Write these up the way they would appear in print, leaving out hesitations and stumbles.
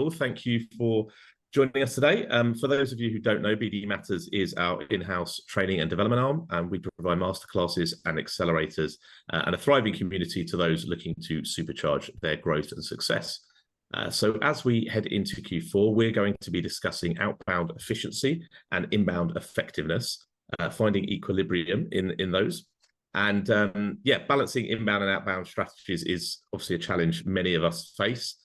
all. Thank you for joining us today. For those of you who don't know, BD Matters is our in-house training and development arm, and we provide masterclasses and accelerators and a thriving community to those looking to supercharge their growth and success. So as we head into Q4, we're going to be discussing outbound efficiency and inbound effectiveness, finding equilibrium in those. And balancing inbound and outbound strategies is obviously a challenge many of us face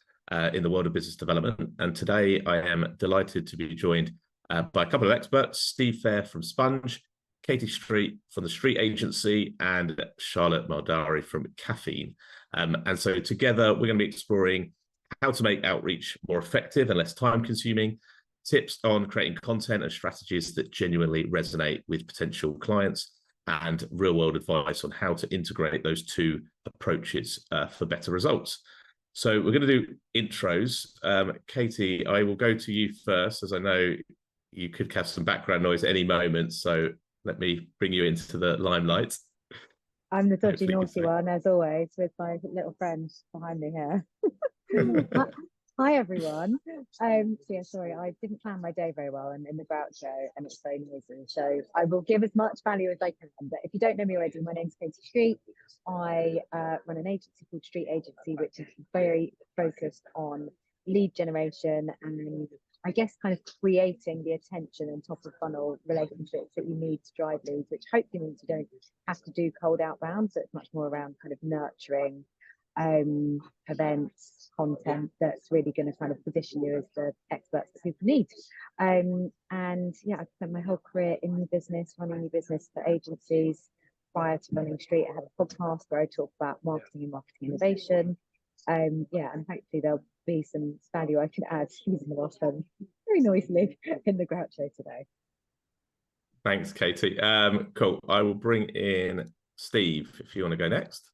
in the world of business development. And today I am delighted to be joined by a couple of experts, Steve Fair from Sponge, Katie Street from the Street Agency, and Charlotte Maldari from Caffeine. And so together we're going to be exploring how to make outreach more effective and less time consuming, tips on creating content and strategies that genuinely resonate with potential clients, and real-world advice on how to integrate those two approaches for better results. So we're going to do intros. Katie, I will go to you first, as I know you could have some background noise at any moment. So let me bring you into the limelight. I'm the dodgy, naughty one, as always, with my little friend behind me here. Hi everyone. Sorry, I didn't plan my day very well and in the Groucho, and it's very noisy. So I will give as much value as I can. But if you don't know me already, my name's Katie Street. I run an agency called Street Agency, which is very focused on lead generation and I guess kind of creating the attention and top of funnel relationships that you need to drive leads, which hopefully means you don't have to do cold outbound. So it's much more around kind of nurturing events, content that's really going to kind of position you as the experts that people need. And yeah, I've spent my whole career in new business, running new business for agencies. Prior to running Street, I have a podcast where I talk about marketing and marketing innovation. And hopefully there'll be some value I can add using the last one very noisily in the Groucho today. Thanks, Katie. Cool. I will bring in Steve if you want to go next.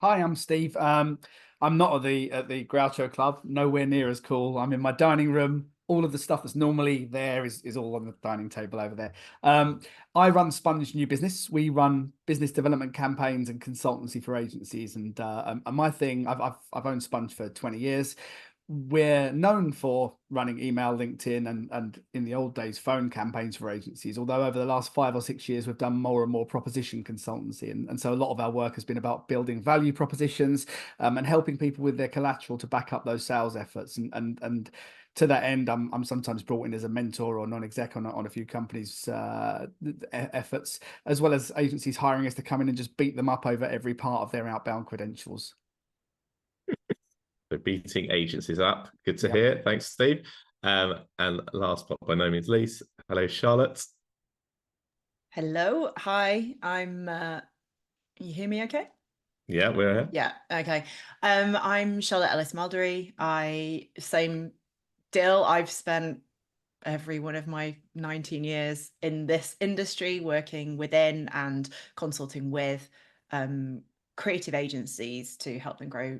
Hi, I'm Steve. I'm not at the Groucho Club, nowhere near as cool. I'm in my dining room. All of the stuff that's normally there is all on the dining table over there. I run Sponge New Business. We run business development campaigns and consultancy for agencies. And my thing, I've owned Sponge for 20 years. We're known for running email, LinkedIn, and in the old days, phone campaigns for agencies. Although over the last 5 or 6 years, we've done more and more proposition consultancy. And so a lot of our work has been about building value propositions and helping people with their collateral to back up those sales efforts. And to that end, I'm sometimes brought in as a mentor or non-exec on a few companies' efforts, as well as agencies hiring us to come in and just beat them up over every part of their outbound credentials. So beating agencies up. Good to hear. Thanks, Steve. And last but by no means least, hello, Charlotte. Hello. Hi. I'm you hear me okay? Yeah, we're here. Yeah, okay. I'm Charlotte Ellis Muldery. Same deal. I've spent every one of my 19 years in this industry working within and consulting with creative agencies to help them grow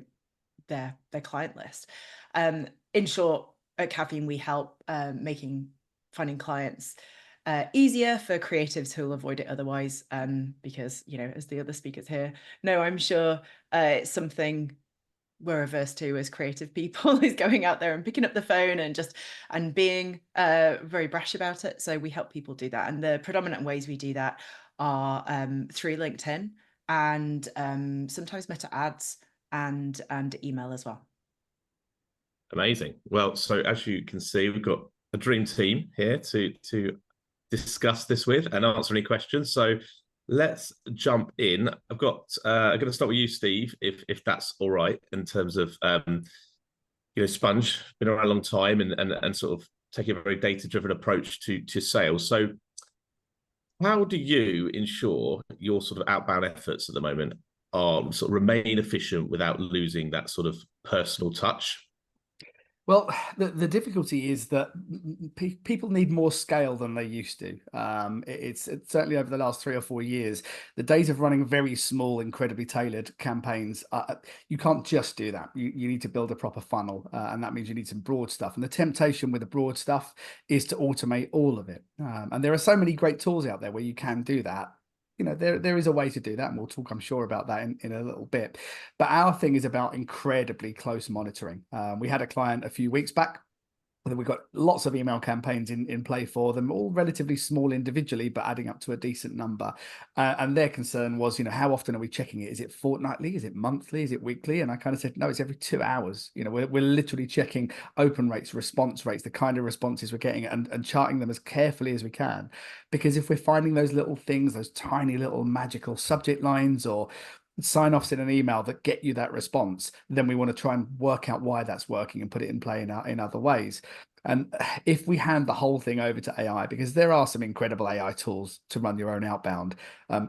their client list. In short, at Caffeine, we help finding clients easier for creatives who will avoid it otherwise, because, you know, as the other speakers here know, I'm sure it's something we're averse to as creative people is going out there and picking up the phone and being very brash about it. So we help people do that. And the predominant ways we do that are through LinkedIn and sometimes Meta ads and email as well. Amazing. Well, so as you can see, we've got a dream team here to discuss this with and answer any questions. So let's jump in. I'm going to start with you, Steve, if that's all right, in terms of Sponge, been around a long time and sort of taking a very data-driven approach to sales. So how do you ensure your sort of outbound efforts at the moment are sort of remain efficient without losing that sort of personal touch? Well, the difficulty is that people need more scale than they used to. It's certainly over the last 3 or 4 years, the days of running very small, incredibly tailored campaigns, you can't just do that. You need to build a proper funnel, and that means you need some broad stuff. And the temptation with the broad stuff is to automate all of it. And there are so many great tools out there where you can do that. You know, there is a way to do that, and we'll talk, I'm sure, about that in a little bit. But our thing is about incredibly close monitoring. We had a client a few weeks back And we've got lots of email campaigns in play for them, all relatively small individually, but adding up to a decent number. And their concern was, how often are we checking it? Is it fortnightly? Is it monthly? Is it weekly? And I kind of said, no, it's every 2 hours. We're literally checking open rates, response rates, the kind of responses we're getting, and charting them as carefully as we can. Because if we're finding those little things, those tiny little magical subject lines or sign-offs in an email that get you that response, then we want to try and work out why that's working and put it in play in other ways. And if we hand the whole thing over to AI, because there are some incredible AI tools to run your own outbound,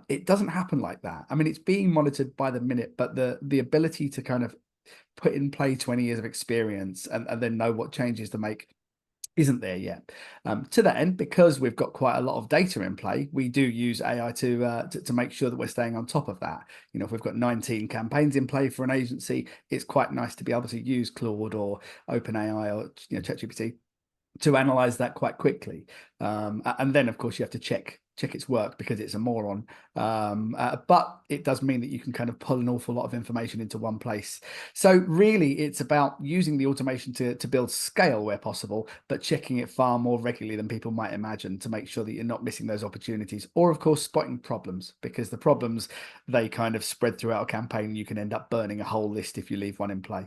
it doesn't happen like that. I mean, it's being monitored by the minute, but the ability to kind of put in play 20 years of experience and then know what changes to make isn't there yet. To that end, because we've got quite a lot of data in play, we do use AI to make sure that we're staying on top of that. If we've got 19 campaigns in play for an agency, it's quite nice to be able to use Claude or OpenAI or ChatGPT to analyze that quite quickly. And then, of course, you have to check its work because it's a moron. But it does mean that you can kind of pull an awful lot of information into one place. So really, it's about using the automation to build scale where possible, but checking it far more regularly than people might imagine to make sure that you're not missing those opportunities. Or, of course, spotting problems, because the problems, they kind of spread throughout a campaign. You can end up burning a whole list if you leave one in play.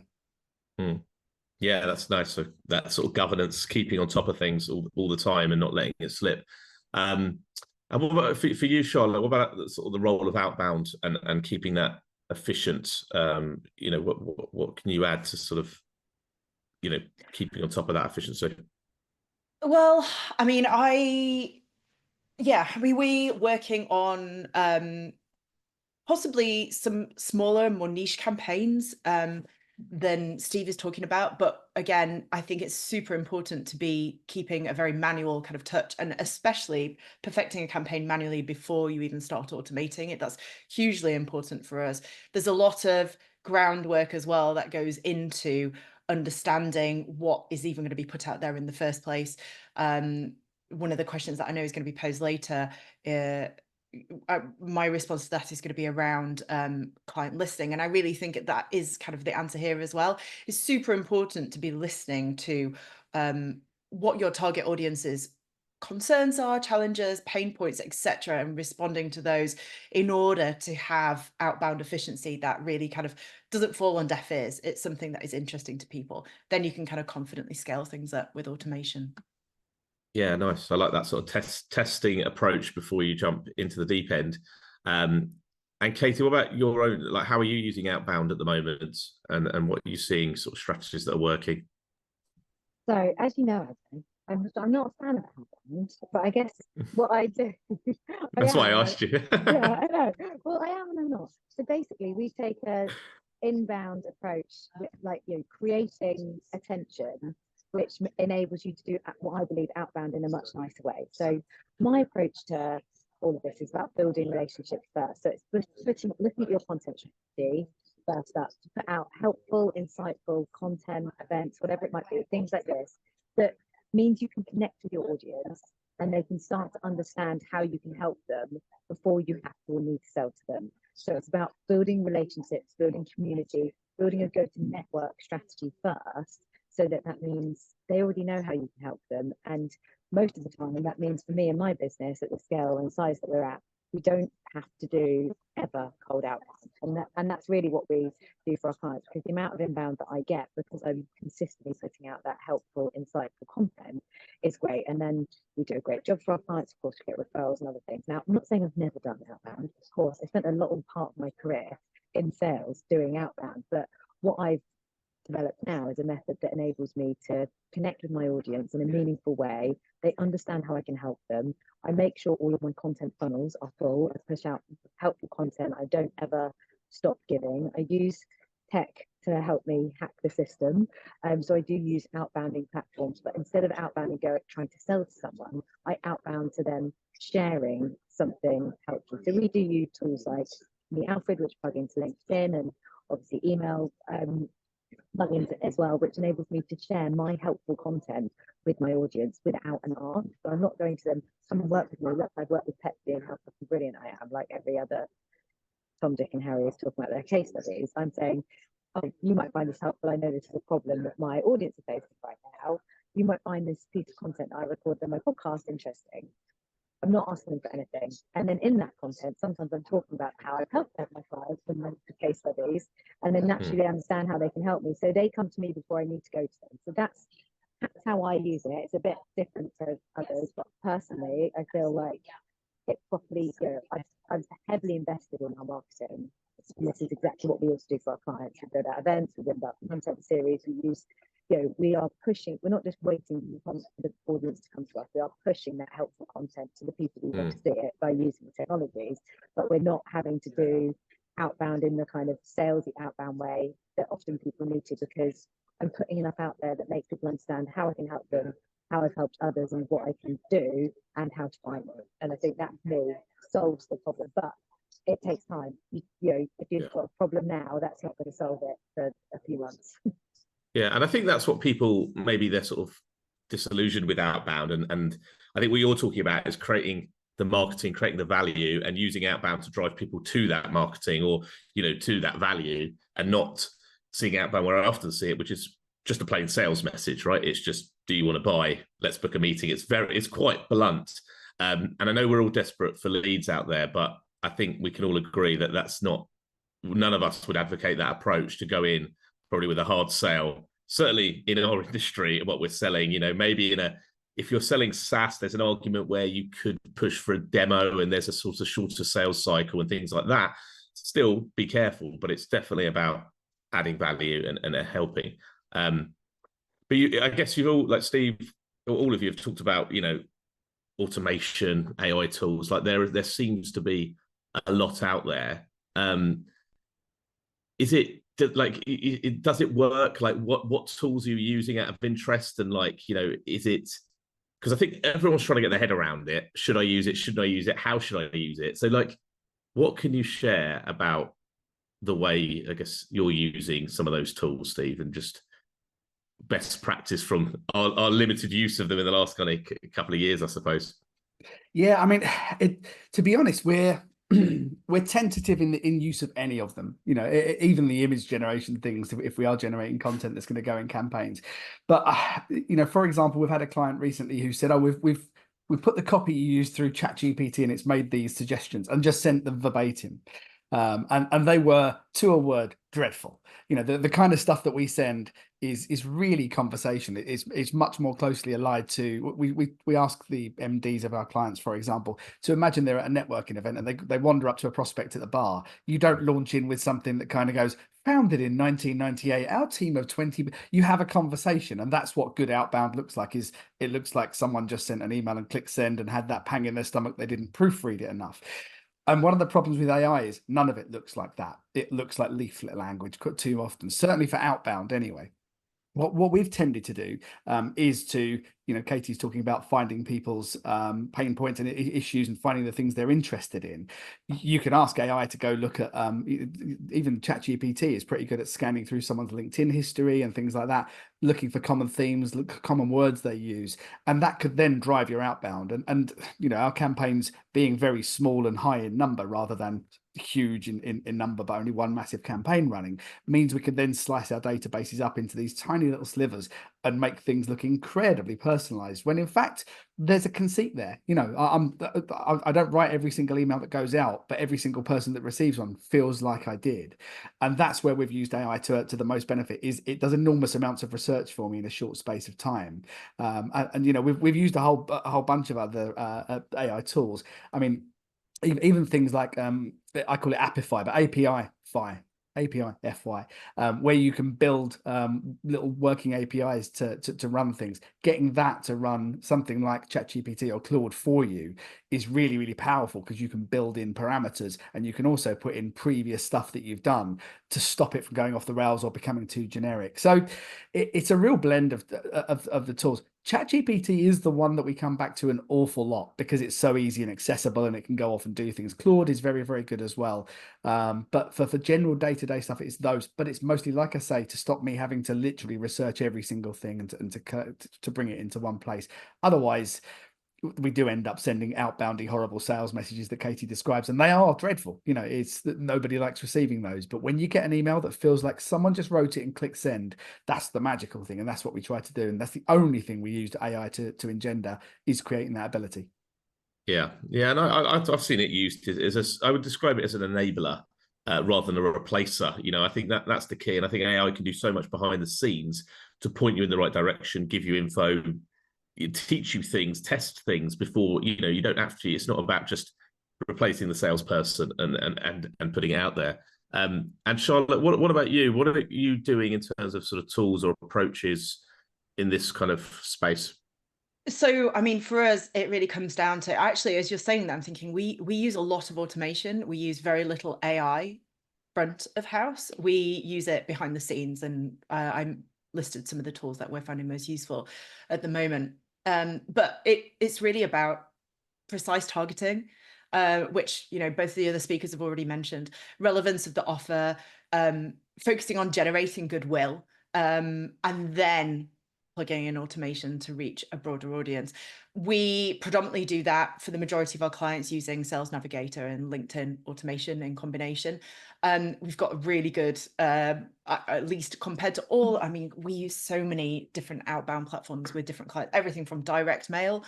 Yeah, that's nice. So that sort of governance, keeping on top of things all the time and not letting it slip. And what about for you, Charlotte? What about sort of the role of outbound and keeping that efficient? What can you add to sort of keeping on top of that efficiency? Well, I mean, we working on possibly some smaller, more niche campaigns than Steve is talking about. But again, I think it's super important to be keeping a very manual kind of touch, and especially perfecting a campaign manually before you even start automating it. That's hugely important for us. There's a lot of groundwork as well that goes into understanding what is even going to be put out there in the first place. One of the questions that I know is going to be posed later, my response to that is going to be around client listening, and I really think that is kind of the answer here as well. It's super important to be listening to what your target audience's concerns are, challenges, pain points, etc., and responding to those in order to have outbound efficiency that really kind of doesn't fall on deaf ears. It's something that is interesting to people. Then you can kind of confidently scale things up with automation. Yeah, nice. I like that sort of testing approach before you jump into the deep end. And Katie, what about your own? Like, how are you using outbound at the moment, and what are you seeing sort of strategies that are working? So, as you know, I'm not a fan of outbound, but I guess what I do, That's why I asked you. yeah, I know. Well, I am and I'm not. So basically, we take a inbound approach, like creating attention, which enables you to do what I believe outbound in a much nicer way. So my approach to all of this is about building relationships first. So it's looking at your content strategy first up to put out helpful, insightful content, events, whatever it might be, things like this, that means you can connect with your audience and they can start to understand how you can help them before you have to or need to sell to them. So it's about building relationships, building community, building a go-to-network strategy first, so that means they already know how you can help them. And most of the time, and that means for me and my business at the scale and size that we're at, we don't have to do ever cold outbound. And that's really what we do for our clients, because the amount of inbound that I get, because I'm consistently putting out that helpful, insightful content, is great. And then we do a great job for our clients, of course, to get referrals and other things. Now, I'm not saying I've never done outbound. Of course, I spent a lot of part of my career in sales doing outbound, but what I've developed now is a method that enables me to connect with my audience in a meaningful way. They understand how I can help them. I make sure all of my content funnels are full. I push out helpful content. I don't ever stop giving. I use tech to help me hack the system. So I do use outbounding platforms, but instead of outbounding trying to sell to someone, I outbound to them sharing something helpful. So we do use tools like the Alfred, which plug into LinkedIn, and obviously email plugins as well, which enables me to share my helpful content with my audience without an ask. So I'm not going to them, come and work with me. Look, I've worked with Pepsi and how fucking brilliant I am, like every other Tom, Dick and Harry is talking about their case studies. I'm saying, oh, you might find this helpful. I know this is a problem that my audience is facing right now. you might find this piece of content I record on my podcast interesting. I'm not asking them for anything. And then in that content, sometimes I'm talking about how I've helped my clients with my case studies, and then naturally they understand how they can help me. So they come to me before I need to go to them. So that's how I use it. It's a bit different to others, but personally, I feel like it properly, I've heavily invested in our marketing. And this is exactly what we also do for our clients. We go to events, we build up content series, we use, we are pushing, we're not just waiting for the audience to come to us, we are pushing that helpful content to the people who want to see it by using the technologies, but we're not having to do outbound in the kind of salesy outbound way that often people need to, because I'm putting enough out there that makes people understand how I can help them, how I've helped others, and what I can do, and how to find it. And I think that, for me, solves the problem. But it takes time. If you've got a problem now, that's not going to solve it for a few months. Yeah, and I think that's what people, maybe they're sort of disillusioned with outbound. And I think what you're talking about is creating the marketing, creating the value, and using outbound to drive people to that marketing, or, to that value, and not seeing outbound where I often see it, which is just a plain sales message, right? It's just, do you want to buy? Let's book a meeting. It's quite blunt. And I know we're all desperate for leads out there, but I think we can all agree that none of us would advocate that approach, to go in probably with a hard sale. Certainly in our industry, what we're selling, maybe if you're selling SaaS, there's an argument where you could push for a demo and there's a sort of shorter sales cycle and things like that. Still be careful, but it's definitely about adding value and helping. But I guess you've all, like Steve, all of you have talked about, automation, AI tools. Like there seems to be a lot out there. Is it like, does it work? Like what tools are you using out of interest? And is it, because I think everyone's trying to get their head around it. Should I use it? Shouldn't I use it? How should I use it? So what can you share about the way, I guess, you're using some of those tools, Steve, and just best practice from our limited use of them in the last kind of couple of years, I suppose? Yeah, I mean, to be honest, we're tentative in use of any of them. Even the image generation things, if we are generating content that's going to go in campaigns. But for example, we've had a client recently who said, "Oh, we've put the copy you used through ChatGPT and it's made these suggestions," and just sent them verbatim. And they were, to a word, dreadful. The kind of stuff that we send is really conversation. It's much more closely allied to, we ask the MDs of our clients, for example, to imagine they're at a networking event and they wander up to a prospect at the bar. You don't launch in with something that kind of goes, "Founded in 1998, our team of 20." You have a conversation, and that's what good outbound looks like. Is it looks like someone just sent an email and clicked send and had that pang in their stomach, they didn't proofread it enough. And one of the problems with AI is none of it looks like that. It looks like leaflet language too often, certainly for outbound anyway. What we've tended to do is to, Katie's talking about finding people's pain points and issues and finding the things they're interested in. You can ask AI to go look at, even ChatGPT is pretty good at scanning through someone's LinkedIn history and things like that, looking for common themes, common words they use. And that could then drive your outbound. And our campaigns being very small and high in number rather than huge in number, but only one massive campaign running, means we can then slice our databases up into these tiny little slivers and make things look incredibly personalized, when in fact there's a conceit there. I don't write every single email that goes out, but every single person that receives one feels like I did. And that's where we've used AI to the most benefit. Is it does enormous amounts of research for me in a short space of time. We've used a whole bunch of other AI tools. I mean, even things like I call it Appify, but API-FY, where you can build little working APIs to run things. Getting that to run something like ChatGPT or Claude for you is really, really powerful, because you can build in parameters, and you can also put in previous stuff that you've done to stop it from going off the rails or becoming too generic. So it's a real blend of the tools. ChatGPT is the one that we come back to an awful lot because it's so easy and accessible and it can go off and do things. Claude is very, very good as well. But for general day-to-day stuff, it's those. But it's mostly, like I say, to stop me having to literally research every single thing and to bring it into one place. Otherwise, we do end up sending outboundy horrible sales messages that Katie describes, and they are dreadful. You know, it's that nobody likes receiving those. But when you get an email that feels like someone just wrote it and clicked send, that's the magical thing, and that's what we try to do. And that's the only thing we use AI to engender, is creating that ability. Yeah, and I've seen it used as I would describe it as an enabler rather than a replacer. You know, I think that's the key, and I think AI can do so much behind the scenes to point you in the right direction, give you info, teach you things, test things before you don't have to. It's not about just replacing the salesperson and putting it out there. And Charlotte, what about you? What are you doing in terms of sort of tools or approaches in this kind of space? So, I mean, for us, it really comes down to, actually, as you're saying that, I'm thinking we use a lot of automation. We use very little AI front of house. We use it behind the scenes, and I listed some of the tools that we're finding most useful at the moment. But it's really about precise targeting, which, both the other speakers have already mentioned, relevance of the offer, focusing on generating goodwill, and then plugging in automation to reach a broader audience. We predominantly do that for the majority of our clients using Sales Navigator and LinkedIn automation in combination. We've got a really good, at least compared to all, I mean, we use so many different outbound platforms with different clients, everything from direct mail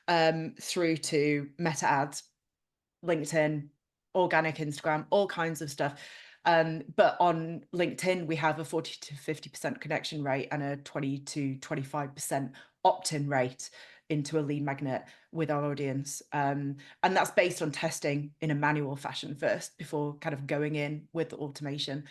through to meta ads, LinkedIn, organic Instagram, all kinds of stuff. But on LinkedIn, we have a 40 to 50% connection rate and a 20 to 25% opt-in rate into a lead magnet with our audience. And that's based on testing in a manual fashion first before kind of going in with the automation.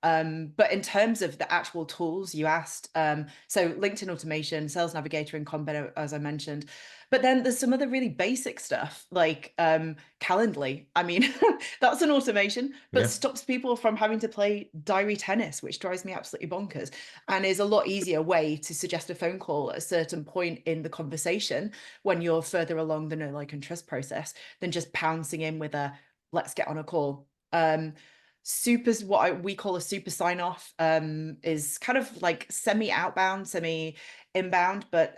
But in terms of the actual tools you asked, so LinkedIn automation, Sales Navigator in combo, as I mentioned, but then there's some other really basic stuff like Calendly. I mean, that's an automation, but stops people from having to play diary tennis, which drives me absolutely bonkers, and is a lot easier way to suggest a phone call at a certain point in the conversation when you're further along the know, like, and trust process than just pouncing in with a let's get on a call. What we call a super sign off is kind of like semi outbound, semi inbound, but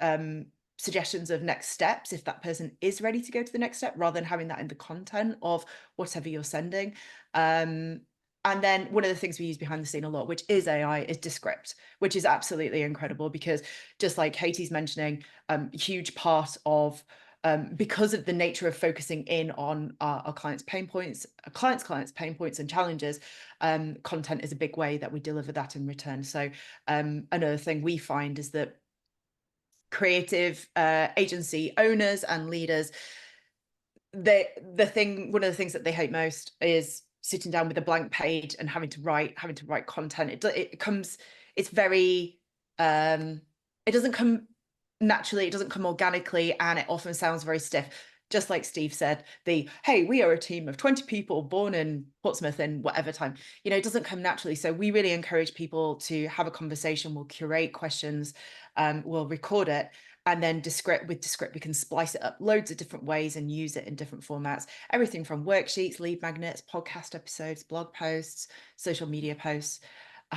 suggestions of next steps if that person is ready to go to the next step, rather than having that in the content of whatever you're sending. And then one of the things we use behind the scene a lot, which is AI, is Descript, which is absolutely incredible because, just like Katie's mentioning, a huge part of because of the nature of focusing in on our clients' pain points, clients' pain points and challenges, content is a big way that we deliver that in return. So another thing we find is that creative agency owners and leaders, one of the things that they hate most is sitting down with a blank page and having to write content. It's very it doesn't come naturally, it doesn't come organically, and it often sounds very stiff. Just like Steve said, hey, we are a team of 20 people born in Portsmouth in whatever time, it doesn't come naturally. So we really encourage people to have a conversation. We'll curate questions, we'll record it, and then with Descript, we can splice it up loads of different ways and use it in different formats. Everything from worksheets, lead magnets, podcast episodes, blog posts, social media posts.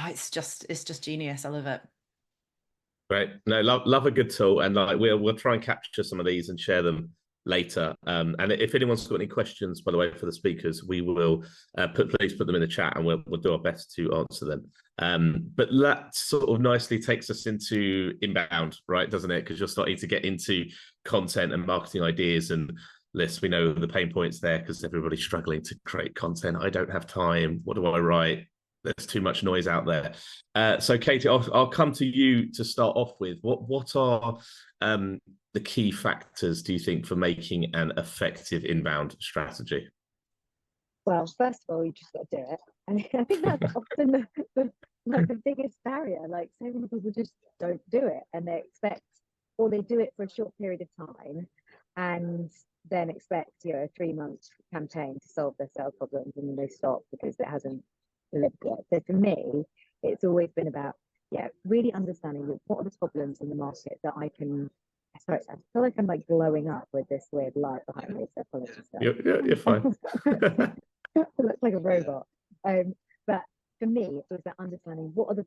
It's just genius. I love it. Great. No, love a good tool, and like we'll try and capture some of these and share them later. And if anyone's got any questions, by the way, for the speakers, we will please put them in the chat, and we'll do our best to answer them. But that sort of nicely takes us into inbound, right? Doesn't it? Because you're starting to get into content and marketing ideas and lists. We know the pain points there because everybody's struggling to create content. I don't have time. What do I write? There's too much noise out there. So Katie, I'll come to you to start off with. What are the key factors, do you think, for making an effective inbound strategy? Well, first of all, you just got to do it. And I think that's often the biggest barrier. Like, so many people just don't do it, and they expect, or they do it for a short period of time and then expect, a 3-month campaign to solve their sales problems, and then they stop because it hasn't lived yet. So for me, it's always been about really understanding what are the problems in the market that I can. Sorry, I feel like I'm like blowing up with this weird light behind me. So apologies. You're fine. It looks like a robot. But for me, it was about understanding what are the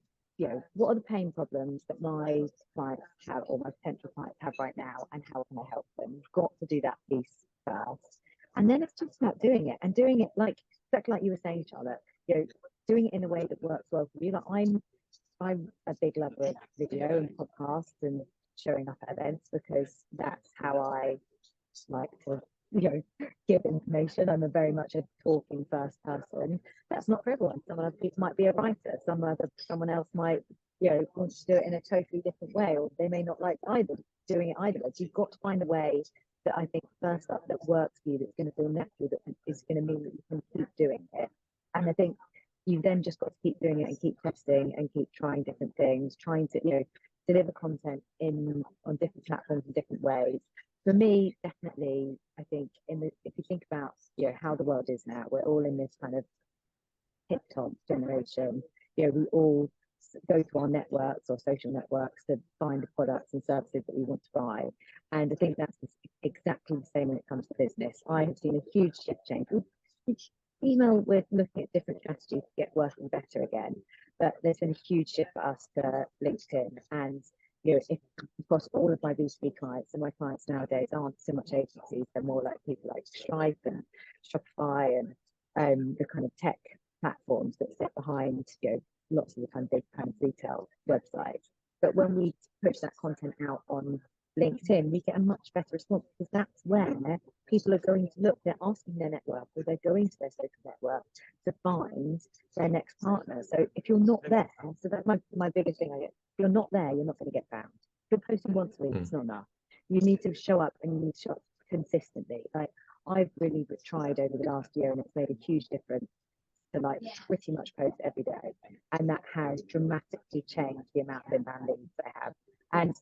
what are the pain problems that my clients have or my potential clients have right now, and how can I help them? You've got to do that piece first. And then it's just about doing it, and doing it exactly like you were saying, Charlotte, doing it in a way that works well for you. Like I'm a big lover of video and podcasts and showing up at events, because that's how I like to give information. I'm very much a talking first person. That's not for everyone. Some other people might be a writer, someone else might want to do it in a totally different way, or they may not like doing it either. You've got to find a way that I think first up that works for you, that's going to feel natural, that is going to mean that you can keep doing it. And I think you've then just got to keep doing it and keep testing and keep trying different things, trying to deliver content on different platforms in different ways. For me, definitely, I think if you think about how the world is now, we're all in this kind of TikTok generation. We all go to our networks or social networks to find the products and services that we want to buy. And I think that's exactly the same when it comes to business. I have seen a huge shift change. Email, we're looking at different strategies to get working better again, but there's been a huge shift for us to LinkedIn. And if across all of my B2B clients, and my clients nowadays aren't so much agencies, they're more like people like Stripe and Shopify and the kind of tech platforms that sit behind lots of the kind of big kind of retail websites. But when we push that content out on LinkedIn, we get a much better response, because that's where people are going to look. They're asking their network, or they're going to their social network to find their next partner. So if you're not there, so that's my biggest thing. If you're not there, you're not going to get found. If you're posting once a week, it's not enough. You need to show up, and you need to show up consistently. Like, I've really tried over the last year, and it's made a huge difference to pretty much post every day, and that has dramatically changed the amount of inbound leads I have. And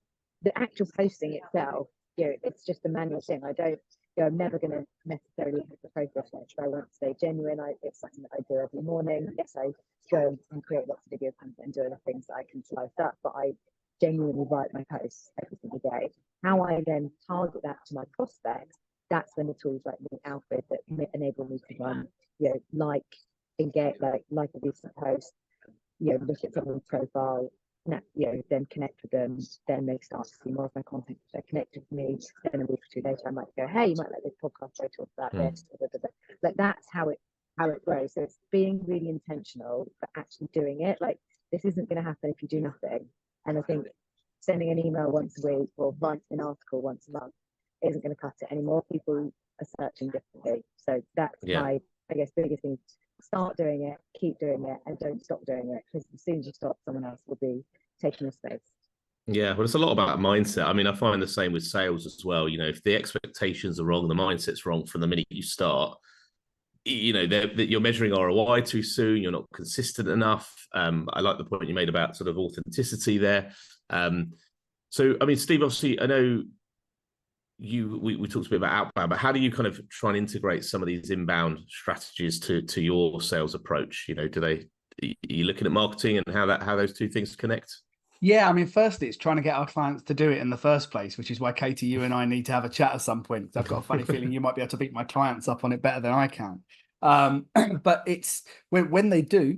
the actual posting itself, it's just a manual thing. I'm never going to necessarily have the process much, but I want to stay genuine. It's something that I do every morning. Yes, I go and create lots of video content and do other things that I can slice up, but I genuinely write my posts every single day. How I then target that to my prospects, that's when the tools like the Alfred that enable me to run, engage, like a recent post, look at someone's profile, then connect with them, then they start to see more of my content. If they're connected to me, then a week or two later I might go, hey, you might like this podcast, I talk about this, like that's how it grows. So it's being really intentional, but actually doing it. Like, this isn't going to happen if you do nothing. And I think sending an email once a week or writing an article once a month isn't going to cut it anymore. People are searching differently. So that's my, I guess, biggest thing. Start doing it, keep doing it, and don't stop doing it, because as soon as you stop, someone else will be taking your space. Yeah, well, it's a lot about mindset. I mean, I find the same with sales as well. If the expectations are wrong, the mindset's wrong from the minute you start, you're measuring ROI too soon, you're not consistent enough. I like the point you made about sort of authenticity there. So, I mean, Steve, obviously, I know we talked a bit about outbound, but how do you kind of try and integrate some of these inbound strategies to your sales approach? Are you looking at marketing and how those two things connect? Yeah, I mean, firstly, it's trying to get our clients to do it in the first place, which is why, Katie, you and I need to have a chat at some point. I've got a funny feeling you might be able to beat my clients up on it better than I can. But it's when they do,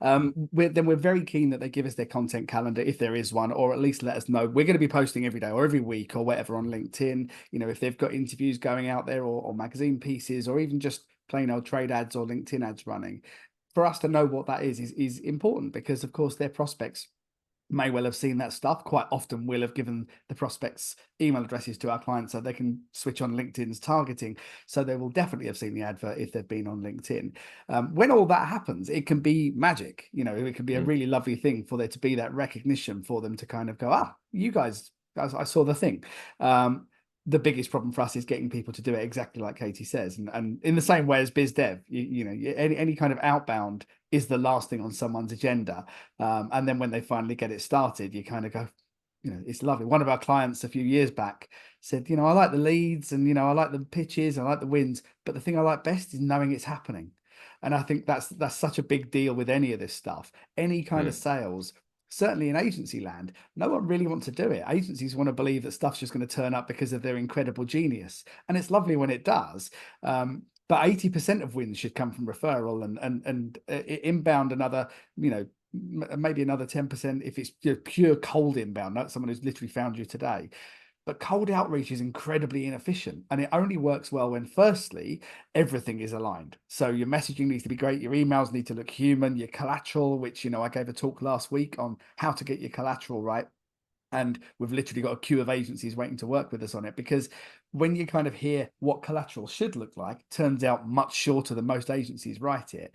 then we're very keen that they give us their content calendar, if there is one, or at least let us know. We're going to be posting every day or every week or whatever on LinkedIn. If they've got interviews going out there, or magazine pieces, or even just plain old trade ads or LinkedIn ads running. For us to know what that is important, because of course their prospects may well have seen that stuff. Quite often we'll have given the prospects email addresses to our clients so they can switch on LinkedIn's targeting. So they will definitely have seen the advert if they've been on LinkedIn. When all that happens, it can be magic. It can be a really lovely thing for there to be that recognition for them to kind of go, you guys, I saw the thing. The biggest problem for us is getting people to do it exactly like Katie says. And in the same way as biz dev, any kind of outbound is the last thing on someone's agenda. And then when they finally get it started, you kind of go, it's lovely. One of our clients a few years back said, I like the leads and, I like the pitches, I like the wins, but the thing I like best is knowing it's happening. And I think that's such a big deal with any of this stuff, any kind of sales. Certainly in agency land, no one really wants to do it. Agencies want to believe that stuff's just going to turn up because of their incredible genius. And it's lovely when it does. But 80% of wins should come from referral and inbound another, maybe another 10% if it's pure cold inbound, not someone who's literally found you today. But cold outreach is incredibly inefficient, and it only works well when, firstly, everything is aligned. So your messaging needs to be great, your emails need to look human, your collateral, which, I gave a talk last week on how to get your collateral right. And we've literally got a queue of agencies waiting to work with us on it, because when you kind of hear what collateral should look like, turns out much shorter than most agencies write it.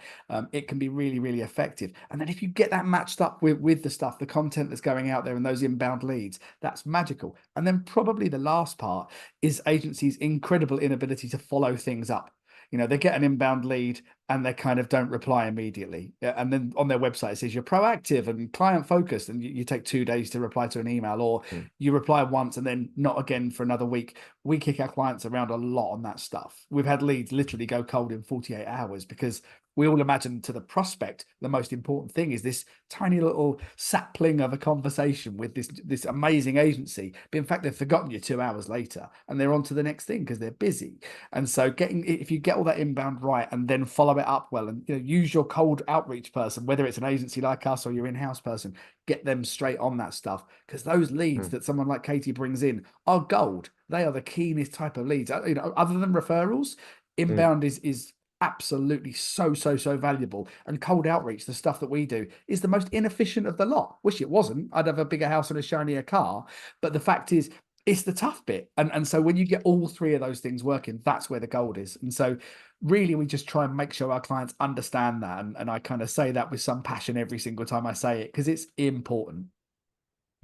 It can be really, really effective. And then if you get that matched up with the stuff, the content that's going out there and those inbound leads, that's magical. And then probably the last part is agencies' incredible inability to follow things up. They get an inbound lead and they kind of don't reply immediately. And then on their website, it says you're proactive and client focused, and you take 2 days to reply to an email, or you reply once and then not again for another week. We kick our clients around a lot on that stuff. We've had leads literally go cold in 48 hours because we all imagine to the prospect the most important thing is this tiny little sapling of a conversation with this amazing agency, but in fact they've forgotten you 2 hours later and they're on to the next thing because they're busy. And so if you get all that inbound right and then follow it up well, and use your cold outreach person, whether it's an agency like us or your in-house person, get them straight on that stuff, because those leads that someone like Katie brings in are gold. They are the keenest type of leads. Other than referrals, inbound is absolutely so valuable. And cold outreach, the stuff that we do, is the most inefficient of the lot. Wish it wasn't. I'd have a bigger house and a shinier car, but the fact is it's the tough bit. And so when you get all three of those things working, that's where the gold is. And so really we just try and make sure our clients understand that, and I kind of say that with some passion every single time I say it, because it's important.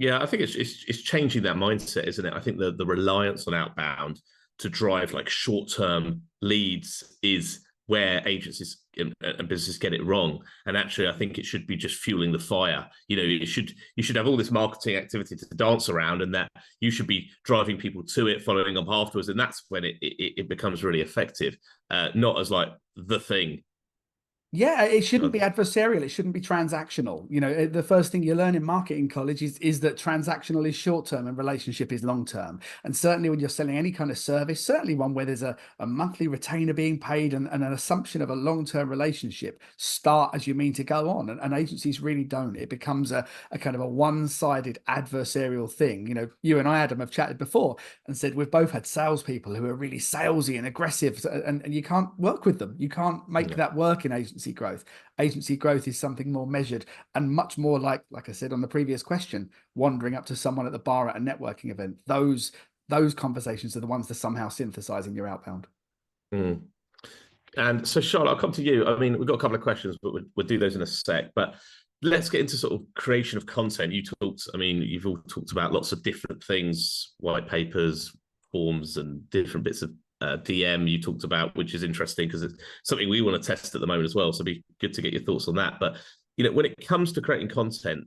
Yeah, I think it's changing that mindset, isn't it? I think the reliance on outbound to drive like short-term leads is where agencies and businesses get it wrong. And actually, I think it should be just fueling the fire. You should have all this marketing activity to dance around, and that you should be driving people to it, following up afterwards. And that's when it becomes really effective, not as like the thing. Yeah, it shouldn't be adversarial. It shouldn't be transactional. The first thing you learn in marketing college is that transactional is short-term and relationship is long-term. And certainly when you're selling any kind of service, certainly one where there's a monthly retainer being paid and an assumption of a long-term relationship, start as you mean to go on. And agencies really don't. It becomes a kind of a one-sided adversarial thing. You and I, Adam, have chatted before and said we've both had salespeople who are really salesy and aggressive, and you can't work with them. You can't make that work in agency growth. Agency growth is something more measured and much more like I said on the previous question, wandering up to someone at the bar at a networking event. Those conversations are the ones that somehow synthesizing your outbound. And so, Charlotte, I'll come to you. I mean, we've got a couple of questions, but we'll do those in a sec. But let's get into sort of creation of content. You've all talked about lots of different things, white papers, forms, and different bits of DM you talked about, which is interesting because it's something we want to test at the moment as well. So it'd be good to get your thoughts on that. But when it comes to creating content,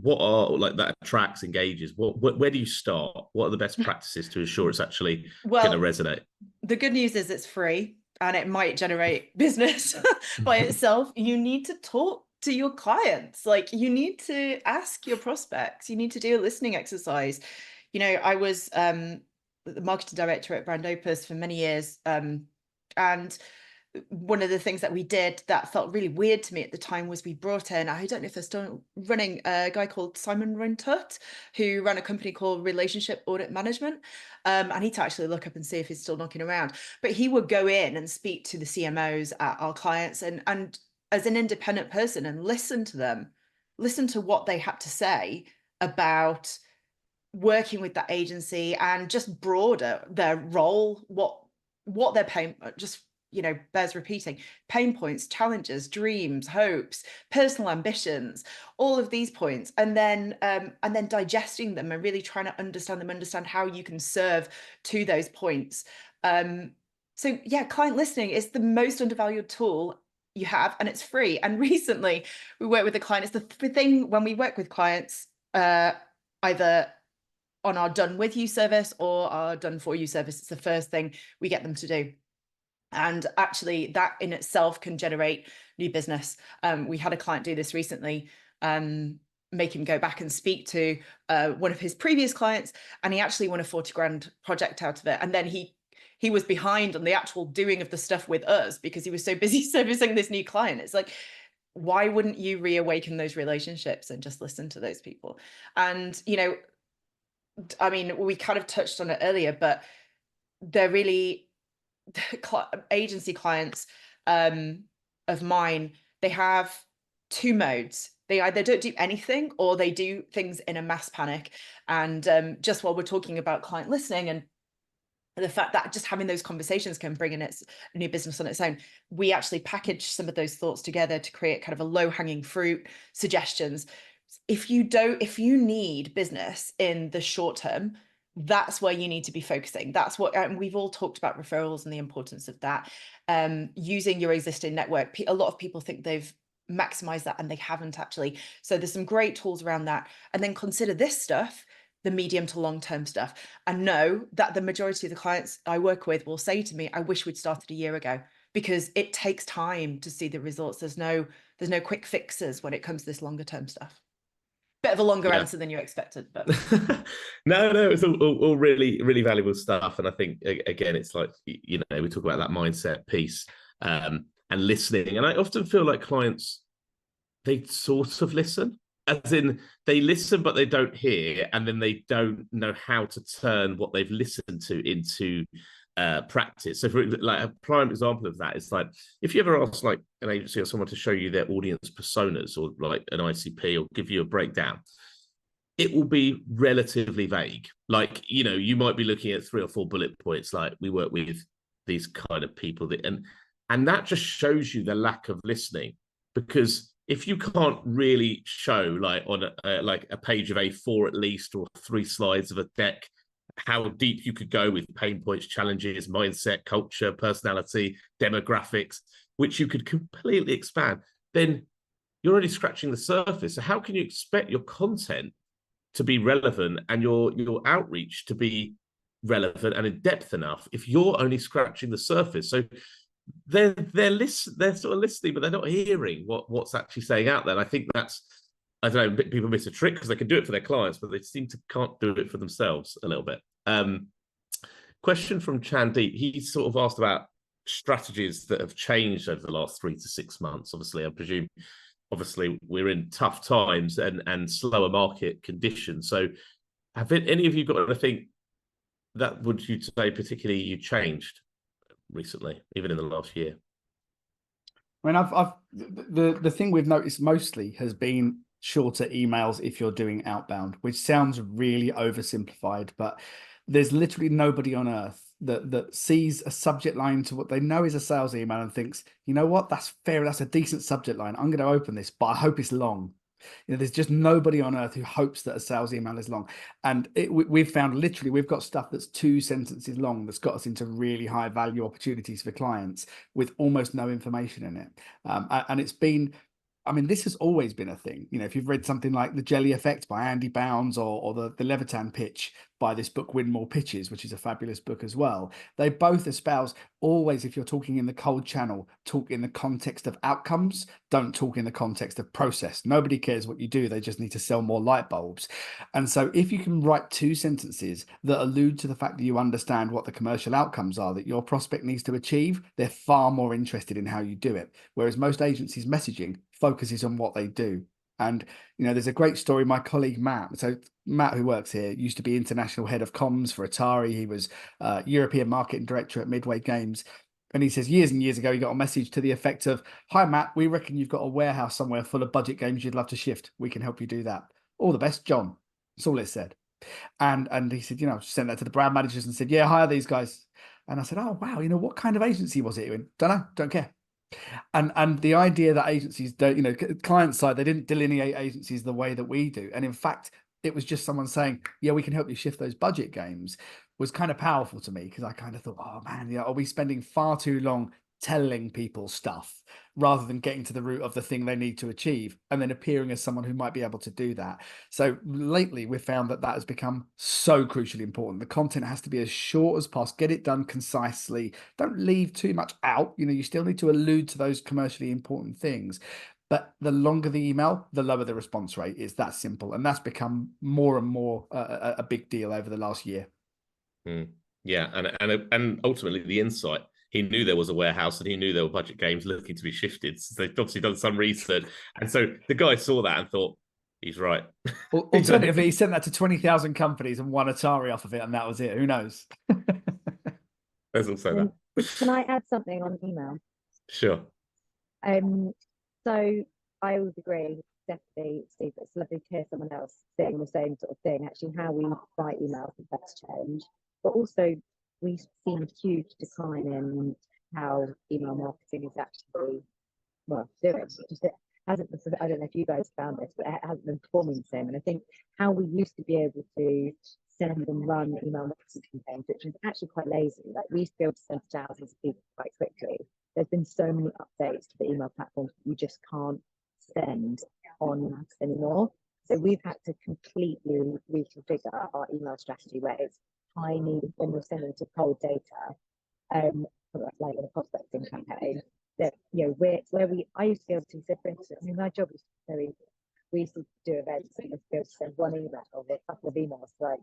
what are like that attracts, engages? Where do you start? What are the best practices to ensure it's actually going to resonate? The good news is it's free and it might generate business by itself. You need to talk to your clients. Like, you need to ask your prospects. You need to do a listening exercise. I was the marketing director at Brand Opus for many years. And one of the things that we did that felt really weird to me at the time was we brought in, I don't know if they're still running, a guy called Simon Rentut, who ran a company called Relationship Audit Management. I need to actually look up and see if he's still knocking around. But he would go in and speak to the CMOs at our clients and as an independent person and listen to them, listen to what they had to say about working with that agency and just broader their role, what they're paying, just bears repeating, pain points, challenges, dreams, hopes, personal ambitions, all of these points, and then digesting them and really trying to understand how you can serve to those points. So yeah, client listening is the most undervalued tool you have, and it's free. And recently we worked with a client. It's the thing when we work with clients, either on our done with you service or our done for you service, it's the first thing we get them to do. And actually that in itself can generate new business. We had a client do this recently, make him go back and speak to one of his previous clients, and he actually won a 40 grand project out of it. And then he was behind on the actual doing of the stuff with us because he was so busy servicing this new client. It's like, why wouldn't you reawaken those relationships and just listen to those people? And, you know, I mean, we kind of touched on it earlier, but they're really agency clients of mine, they have two modes. They either don't do anything or they do things in a mass panic. And just while we're talking about client listening and the fact that just having those conversations can bring in its new business on its own, we actually package some of those thoughts together to create kind of a low-hanging fruit suggestions. If you need business in the short term, that's where you need to be focusing. That's what, and we've all talked about referrals and the importance of that. Using your existing network. A lot of people think they've maximized that and they haven't actually. So there's some great tools around that. And then consider this stuff, the medium to long-term stuff, and know that the majority of the clients I work with will say to me, I wish we'd started a year ago, because it takes time to see the results. There's no quick fixes when it comes to this longer term stuff. Bit of a longer answer than you expected, but no, it's all really, really valuable stuff. And I think, again, it's like, you know, we talk about that mindset piece and listening. And I often feel like clients, they sort of listen, as in they listen, but they don't hear. And then they don't know how to turn what they've listened to into practice. So for like a prime example of that is like, if you ever ask like an agency or someone to show you their audience personas or like an ICP or give you a breakdown, it will be relatively vague. Like, you know, you might be looking at 3 or 4 bullet points, like we work with these kind of people that, and that just shows you the lack of listening. Because if you can't really show like on a page of A4 at least, or 3 slides of a deck, how deep you could go with pain points, challenges, mindset, culture, personality, demographics, which you could completely expand, then you're only scratching the surface. So how can you expect your content to be relevant and your outreach to be relevant and in depth enough if you're only scratching the surface? So they're sort of listening, but they're not hearing what's actually saying out there. And I think that's, I don't know, people miss a trick because they can do it for their clients, but they seem to can't do it for themselves a little bit. Question from Candid. He sort of asked about strategies that have changed over the last 3 to 6 months. Obviously, I presume, we're in tough times and slower market conditions. So have any of you got anything that would you say particularly you changed recently, even in the last year? I mean, the thing we've noticed mostly has been shorter emails if you're doing outbound, which sounds really oversimplified, but there's literally nobody on earth that sees a subject line to what they know is a sales email and thinks, you know what, that's fair, that's a decent subject line, I'm going to open this, but I hope it's long. You know, there's just nobody on earth who hopes that a sales email is long. And we've found literally we've got stuff that's 2 sentences long that's got us into really high value opportunities for clients with almost no information in it. And it's been, I mean, this has always been a thing. You know, if you've read something like The Jelly Effect by Andy Bounds or the Levitan pitch by this book, Win More Pitches, which is a fabulous book as well, they both espouse always, if you're talking in the cold channel, talk in the context of outcomes, don't talk in the context of process. Nobody cares what you do. They just need to sell more light bulbs. And so if you can write 2 sentences that allude to the fact that you understand what the commercial outcomes are that your prospect needs to achieve, they're far more interested in how you do it. Whereas most agencies' messaging focuses on what they do. And, you know, there's a great story. My colleague Matt, so Matt, who works here, used to be international head of comms for Atari. He was European marketing director at Midway Games. And he says years and years ago, he got a message to the effect of, hi, Matt, we reckon you've got a warehouse somewhere full of budget games you'd love to shift. We can help you do that. All the best, John. That's all it said. And he said, you know, sent that to the brand managers and said, yeah, hire these guys. And I said, oh, wow, you know, what kind of agency was it? He went, don't know, don't care. And the idea that agencies don't, you know, client side, they didn't delineate agencies the way that we do. And in fact, it was just someone saying, yeah, we can help you shift those budget games, was kind of powerful to me, because I kind of thought, oh man, yeah, are we spending far too long telling people stuff rather than getting to the root of the thing they need to achieve and then appearing as someone who might be able to do that. So lately we've found that has become so crucially important. The content has to be as short as possible, get it done concisely, don't leave too much out. You know, you still need to allude to those commercially important things, but the longer the email, the lower the response rate. Is that simple. And that's become more and more a big deal over the last year. Yeah, and ultimately the insight he knew there was a warehouse and he knew there were budget games looking to be shifted. So they've obviously done some research. And so the guy saw that and thought, he's right. Alternatively, he sent that to 20,000 companies and won Atari off of it, and that was it. Who knows? There's also that. Can I add something on email? Sure. So I would agree, definitely, Steve. It's lovely to hear someone else saying the same sort of thing. Actually, how we write emails has changed, but also we've seen a huge decline in how email marketing is actually doing. Just it hasn't. I don't know if you guys found this, but it hasn't been performing the same. And I think how we used to be able to send and run email marketing campaigns, which is actually quite lazy. Like we used to be able to send thousands of people quite quickly. There's been so many updates to the email platforms that you just can't send on mass anymore. So we've had to completely reconfigure our email strategy where it's tiny when we're sending to cold data, like in a prospecting campaign. That I used to be able to say, for instance, I mean, my job was very. We used to do events and we'd be able to send one email or a couple of emails to like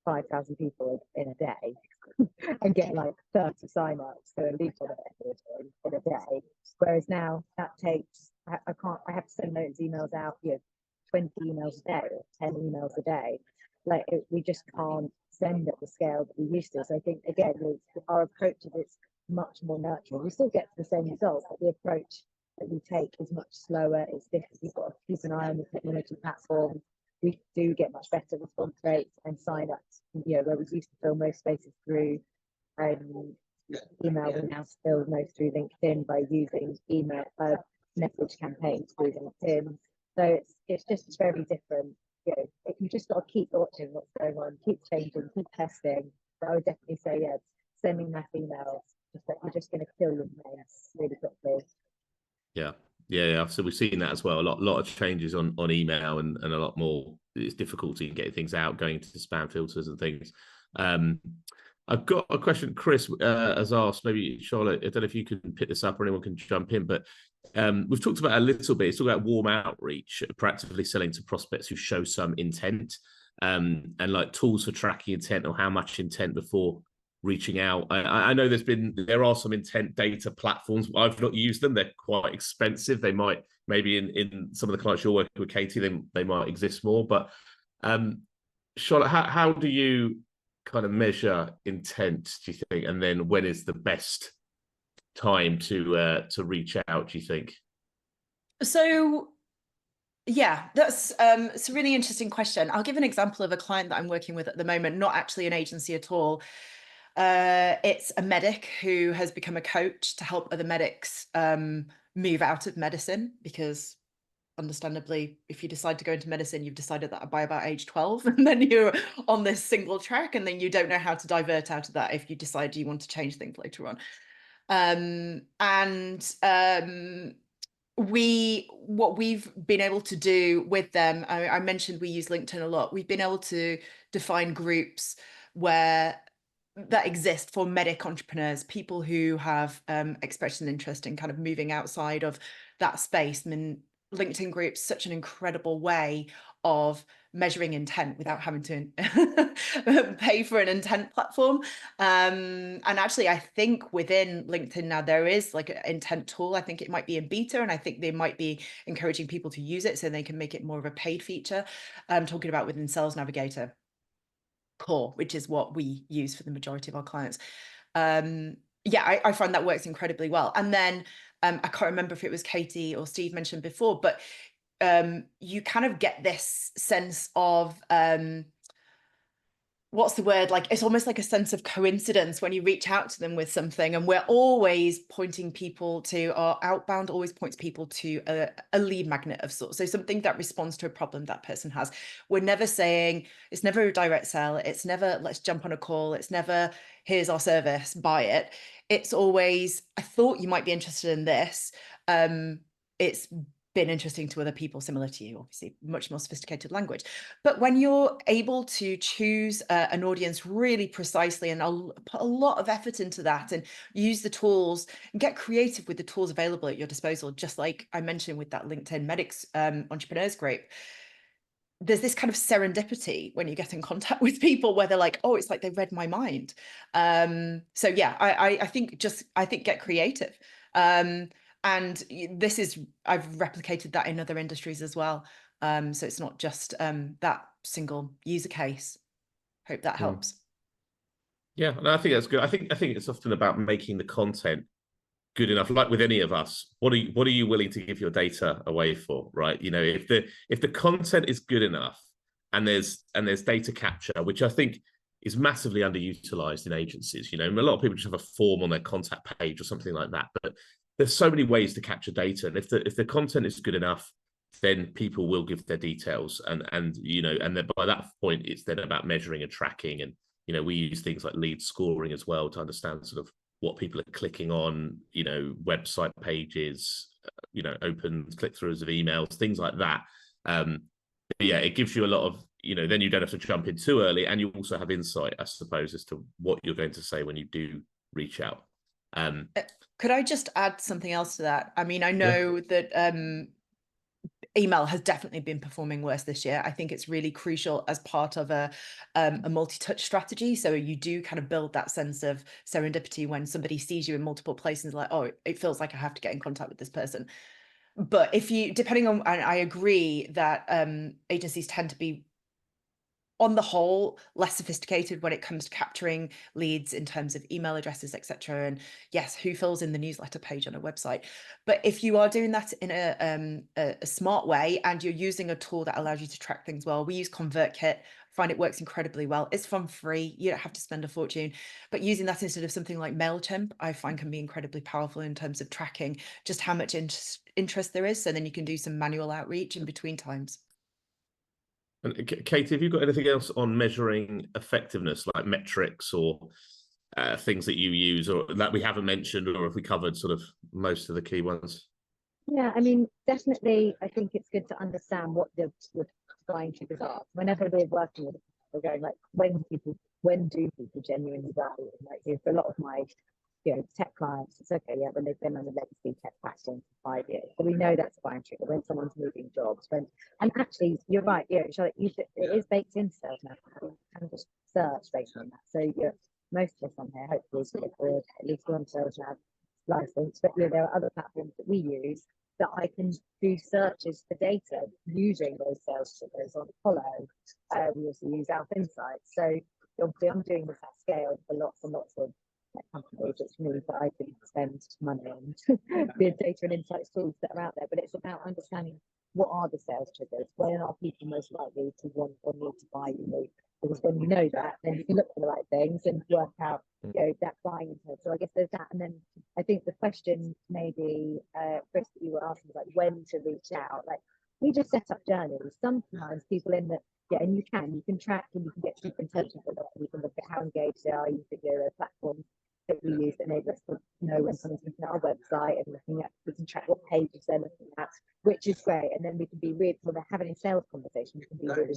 5,000 people in a day and get like 30 sign-ups for a lead in a day. Whereas now that takes I have to send those emails out 20 emails a day or 10 emails a day. Like we just can't send at the scale that we used to. So I think again our approach is it's much more nurturing. We still get to the same results, but the approach that we take is much slower. It's different. We've got to keep an eye on the technology platform. We do get much better response rates and sign-ups. Where we used to fill most spaces through email, we now fill most through LinkedIn by using email message campaigns through LinkedIn. So it's just very different. You just got to keep watching what's going on, keep changing, keep testing. But I would definitely say, sending mass emails, you're just going to kill your mails really quickly. Yeah. So we've seen that as well. A lot of changes on email and a lot more. It's difficulty in getting things out, going to the spam filters and things. I've got a question. Chris has asked. Maybe Charlotte. I don't know if you can pick this up or anyone can jump in, but we've talked about it a little bit. It's all about warm outreach, proactively selling to prospects who show some intent, and like tools for tracking intent or how much intent before reaching out. I know there are some intent data platforms. I've not used them. They're quite expensive. They might maybe in some of the clients you're working with, Katie, they might exist more. But Charlotte, how do you kind of measure intent, do you think? And then when is the best time to reach out, do you think? So yeah, that's it's a really interesting question. I'll give an example of a client that I'm working with at the moment, not actually an agency at all. It's a medic who has become a coach to help other medics move out of medicine, because understandably, if you decide to go into medicine, you've decided that by about age 12, and then you're on this single track, and then you don't know how to divert out of that if you decide you want to change things later on. What we've been able to do with them, I mentioned we use LinkedIn a lot. We've been able to define groups that exist for medic entrepreneurs, people who have expressed an interest in kind of moving outside of that space. I mean, LinkedIn groups, such an incredible way of measuring intent without having to pay for an intent platform. And actually, I think within LinkedIn now, there is like an intent tool. I think it might be in beta, and I think they might be encouraging people to use it so they can make it more of a paid feature. I'm talking about within Sales Navigator Core, which is what we use for the majority of our clients. I find that works incredibly well. And then I can't remember if it was Katie or Steve mentioned before, but you kind of get this sense of what's the word? Like, it's almost like a sense of coincidence when you reach out to them with something. And we're always pointing people to, our Outbound always points people to a lead magnet of sorts. So something that responds to a problem that person has. We're never saying, it's never a direct sell. It's never, let's jump on a call. It's never, here's our service, buy it. It's always, I thought you might be interested in this. It's been interesting to other people similar to you, obviously much more sophisticated language. But when you're able to choose an audience really precisely, and I'll put a lot of effort into that and use the tools and get creative with the tools available at your disposal, just like I mentioned with that LinkedIn Medics Entrepreneurs group, there's this kind of serendipity when you get in contact with people where they're like, oh, it's like they've read my mind. So yeah, I think get creative. And this is, I've replicated that in other industries as well. So it's not just that single user case. Hope that helps. Yeah, and I think that's good. I think it's often about making the content good enough. Like with any of us, what are you willing to give your data away for, right? You know, if the content is good enough, and there's data capture, which I think is massively underutilized in agencies. You know, a lot of people just have a form on their contact page or something like that, but there's so many ways to capture data, and if the content is good enough, then people will give their details, and you know, and then by that point, it's then about measuring and tracking, and you know, we use things like lead scoring as well to understand sort of what people are clicking on, you know, website pages, you know, open click-throughs of emails, things like that. But yeah, it gives you a lot of, you know, then you don't have to jump in too early, and you also have insight, I suppose, as to what you're going to say when you do reach out. Could I just add something else to that? I mean, I know that email has definitely been performing worse this year. I think it's really crucial as part of a multi-touch strategy. So you do kind of build that sense of serendipity when somebody sees you in multiple places, like, oh, it feels like I have to get in contact with this person. But if you, depending on, and I agree that agencies tend to be, on the whole, less sophisticated when it comes to capturing leads in terms of email addresses, etc. And yes, who fills in the newsletter page on a website? But if you are doing that in a smart way, and you're using a tool that allows you to track things well, we use ConvertKit. Find it works incredibly well. It's from free. You don't have to spend a fortune. But using that instead of something like MailChimp, I find can be incredibly powerful in terms of tracking just how much interest there is. So then you can do some manual outreach in between times. And Katie, have you got anything else on measuring effectiveness, like metrics or things that you use, or that we haven't mentioned, or if we covered sort of most of the key ones? Yeah, I mean, definitely, I think it's good to understand what the buying triggers are. Whenever we're working with people, we're going like, when do people genuinely value? Like, for a lot of my tech clients, it's okay, yeah, when they've been on a legacy tech platform for 5 years. So we know that's a buying trigger when someone's moving jobs. And actually, you're right, Charlotte, it is baked into sales now. You can just search based on that. So most of us on here, hopefully, we're at least one sales lab license, but there are other platforms that we use that I can do searches for data using those sales triggers on Follow. We also use Outbound Insights. So obviously, I'm doing this at scale for lots and lots of companies. It's really that I can spend money on the data and insights tools that are out there, but it's about understanding what are the sales triggers, when are people most likely to want or need to buy you, because when you know that, then you can look for the right things and work out that buying intent. So I guess there's that, and then I think the question maybe Chris, that you were asking, like when to reach out. Like, we just set up journeys. Sometimes people in the and you can track and you can get super in touch with them. You can look at how engaged they are. You can do platforms that we use that enable us to know when someone's looking at our website and we can track what pages they're looking at, which is great. And then we can be really, when they're having a sales conversation, we can be really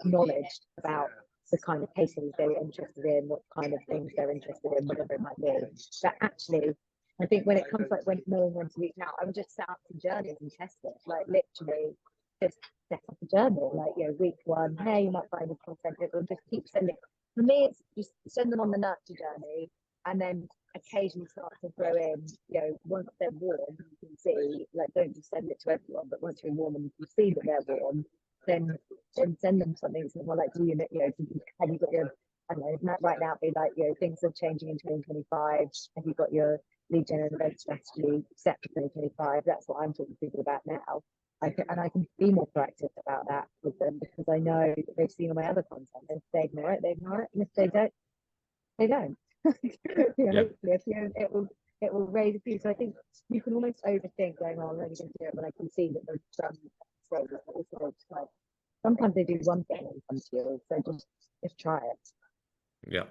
knowledge about the kind of cases they're interested in, what kind of things they're interested in, whatever it might be. But actually, I think when it comes like when knowing when to reach out, I would just set up some journeys and test it. Like literally just set up a journal, like week 1, hey, you might find the content, it will just keep sending. For me, it's just send them on the nurture journey, and then occasionally start to throw in, once they're warm, you can see, like, don't just send it to everyone, but once you're warm and you can see that they're warm, then send them something more like, have you got your, I don't know, right now be like, things are changing in 2025. Have you got your lead gen and event strategy set for 2025? That's what I'm talking to people about now. I can be more proactive about that with them, because I know that they've seen all my other content, and if they ignore it, they ignore it, and if they don't, they don't. Hopefully, it will raise a few. So I think you can almost overthink going, I'm only going to do it when I can see that there's some things, but also like sometimes they do one thing and come to you, so just try it. Yeah,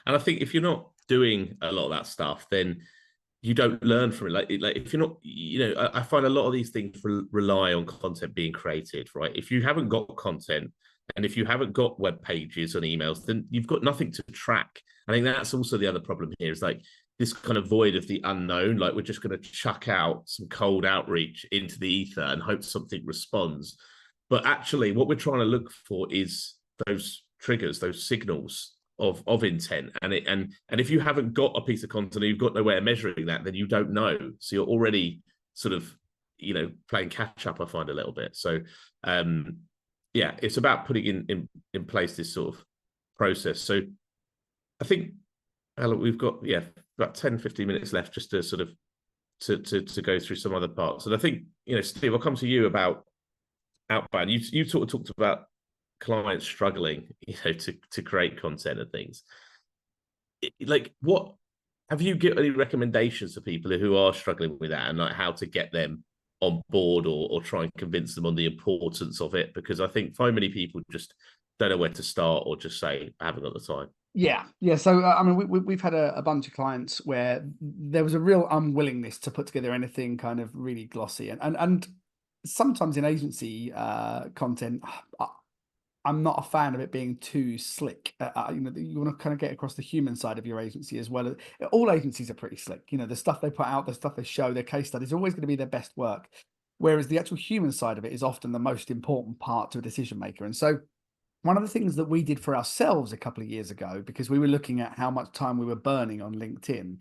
and I think if you're not doing a lot of that stuff, then you don't learn from it. Like if you're not, I find a lot of these things rely on content being created, right? If you haven't got content, and if you haven't got web pages and emails, then you've got nothing to track. I think that's also the other problem here, is like this kind of void of the unknown. Like, we're just going to chuck out some cold outreach into the ether and hope something responds. But actually, what we're trying to look for is those triggers, those signals of intent. And if you haven't got a piece of content, you've got no way of measuring that, then you don't know. So you're already sort of, playing catch up, I find, a little bit. So yeah, it's about putting in place this sort of process. So I think we've got about 10-15 minutes left just to sort of to go through some other parts. And I think, Steve, I'll come to you about Outbound. You sort of talked about clients struggling, to create content and things. Like, what have you got any recommendations for people who are struggling with that, and like how to get them on board or try and convince them on the importance of it? Because I think so many people just don't know where to start, or just say, I haven't got the time. Yeah. So I mean, we've had a bunch of clients where there was a real unwillingness to put together anything kind of really glossy, and sometimes in agency content, I'm not a fan of it being too slick. You want to kind of get across the human side of your agency as well. All agencies are pretty slick. The stuff they put out, the stuff they show, their case studies, always going to be their best work. Whereas the actual human side of it is often the most important part to a decision maker. And so one of the things that we did for ourselves a couple of years ago, because we were looking at how much time we were burning on LinkedIn,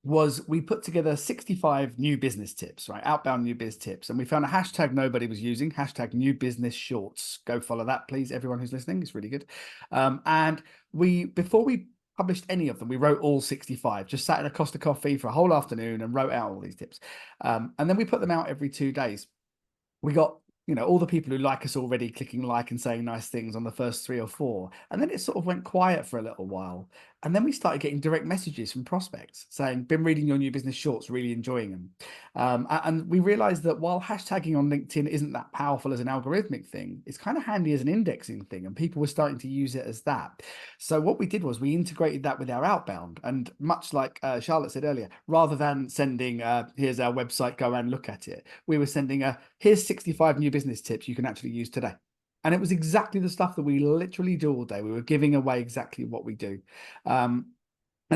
was we put together 65 new business tips, right? Outbound new biz tips. And we found a hashtag nobody was using, hashtag new business shorts. Go follow that, please, everyone who's listening. It's really good. And before we published any of them, we wrote all 65, just sat in a Costa coffee for a whole afternoon and wrote out all these tips. And then we put them out every 2 days. We got all the people who like us already clicking like and saying nice things on the first 3 or 4. And then it sort of went quiet for a little while. And then we started getting direct messages from prospects saying, been reading your new business shorts, really enjoying them. And we realized that while hashtagging on LinkedIn isn't that powerful as an algorithmic thing, it's kind of handy as an indexing thing. And people were starting to use it as that. So what we did was we integrated that with our outbound. And much like Charlotte said earlier, rather than sending, here's our website, go and look at it, we were sending here's 65 new business tips you can actually use today. And it was exactly the stuff that we literally do all day. We were giving away exactly what we do. And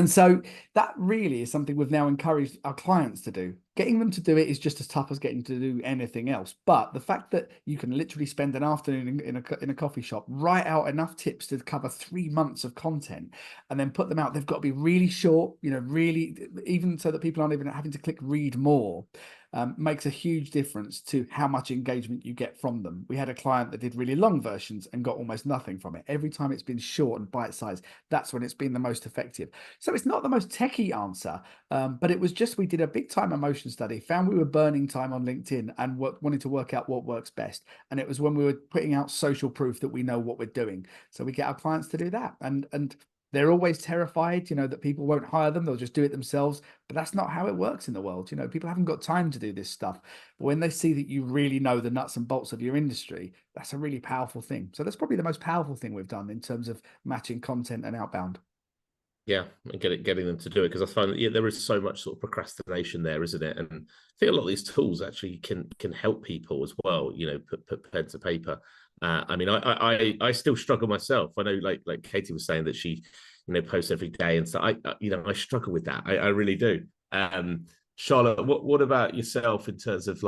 so that really is something we've now encouraged our clients to do. Getting them to do it is just as tough as getting to do anything else. But the fact that you can literally spend an afternoon in a coffee shop, write out enough tips to cover 3 months of content, and then put them out, they've got to be really short, really, even so that people aren't even having to click read more. Makes a huge difference to how much engagement you get from them. We had a client that did really long versions and got almost nothing from it. Every time it's been short and bite-sized, that's when it's been the most effective. So it's not the most techie answer, but it was just, we did a big time emotion study, found we were burning time on LinkedIn and wanted to work out what works best. And it was when we were putting out social proof that we know what we're doing. So we get our clients to do that. And they're always terrified, that people won't hire them. They'll just do it themselves. But that's not how it works in the world. People haven't got time to do this stuff. But when they see that you really know the nuts and bolts of your industry, that's a really powerful thing. So that's probably the most powerful thing we've done in terms of matching content and outbound. Yeah, and getting them to do it, because I find that there is so much sort of procrastination there, isn't it? And I think a lot of these tools actually can help people as well. Put pen to paper. I mean, I still struggle myself. I know, like Katie was saying, that she posts every day, and so I struggle with that. I really do. Charlotte, what about yourself in terms of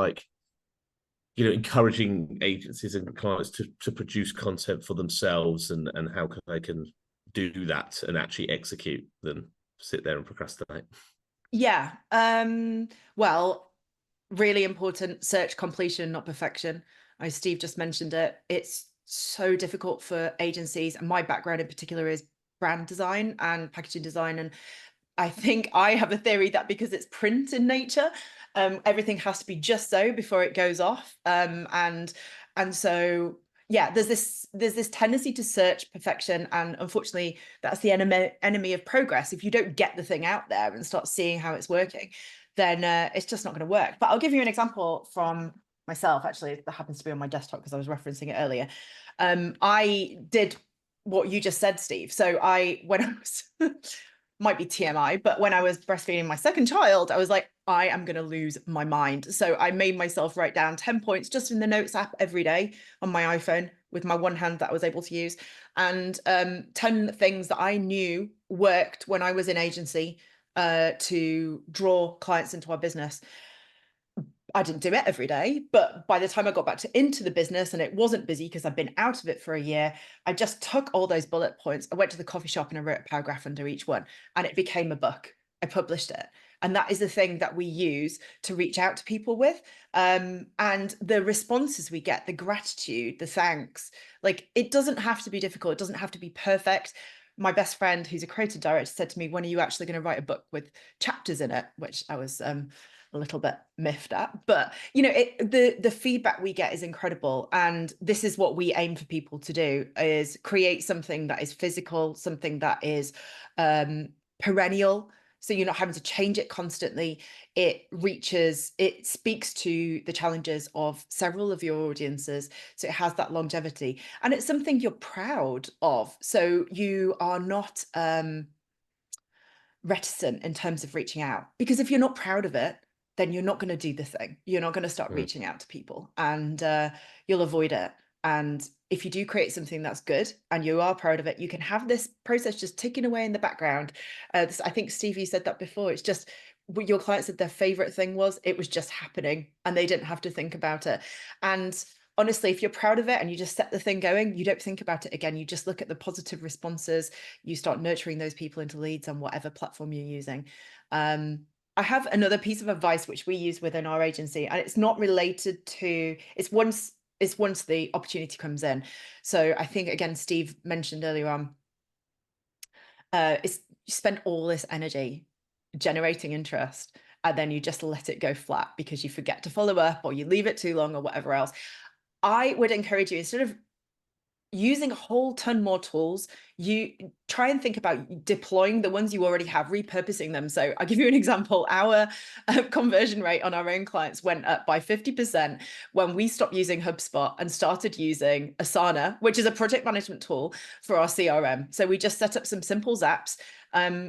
encouraging agencies and clients to produce content for themselves, and how they can do that and actually execute than sit there and procrastinate? Yeah. Well, really important, search completion, not perfection. Steve just mentioned it. It's so difficult for agencies, and my background in particular is brand design and packaging design. And I think I have a theory that because it's print in nature, everything has to be just so before it goes off. And so yeah, there's this tendency to search perfection, and unfortunately, that's the enemy of progress. If you don't get the thing out there and start seeing how it's working, then it's just not going to work. But I'll give you an example from myself. Actually, that happens to be on my desktop because I was referencing it earlier. I did what you just said, Steve. So when I was might be TMI, but when I was breastfeeding my second child, I was like, I am going to lose my mind. So I made myself write down 10 points just in the notes app every day on my iPhone with my one hand that I was able to use, and 10 things that I knew worked when I was in agency to draw clients into our business. I didn't do it every day, but by the time I got back into the business and it wasn't busy because I've been out of it for a year, I just took all those bullet points. I went to the coffee shop and I wrote a paragraph under each one, and it became a book. I published it. And that is the thing that we use to reach out to people with. And the responses we get, the gratitude, the thanks, like, it doesn't have to be difficult. It doesn't have to be perfect. My best friend, who's a creative director, said to me, when are you actually going to write a book with chapters in it? Which I was a little bit miffed at, but you know, the feedback we get is incredible. And this is what we aim for people to do, is create something that is physical, something that is perennial. So you're not having to change it constantly. It speaks to the challenges of several of your audiences. So it has that longevity, and it's something you're proud of. So you are not reticent in terms of reaching out, because if you're not proud of it, then you're not going to do the thing. You're not going to start reaching out to people, and you'll avoid it. And if you do create something that's good and you are proud of it, you can have this process just ticking away in the background. I think, Steve, you said that before. It's just what your client said their favorite thing was, it was just happening and they didn't have to think about it. And honestly, if you're proud of it and you just set the thing going, you don't think about it again. You just look at the positive responses. You start nurturing those people into leads on whatever platform you're using. I have another piece of advice which we use within our agency, and it's not related to, it's once the opportunity comes in. So I think, again, Steve mentioned earlier on, you spend all this energy generating interest, and then you just let it go flat because you forget to follow up, or you leave it too long, or whatever else. I would encourage you, instead of using a whole ton more tools, you try and think about deploying the ones you already have, repurposing them. So I'll give you an example. Our conversion rate on our own clients went up by 50% when we stopped using HubSpot and started using Asana, which is a project management tool for our CRM. So we just set up some simple zaps,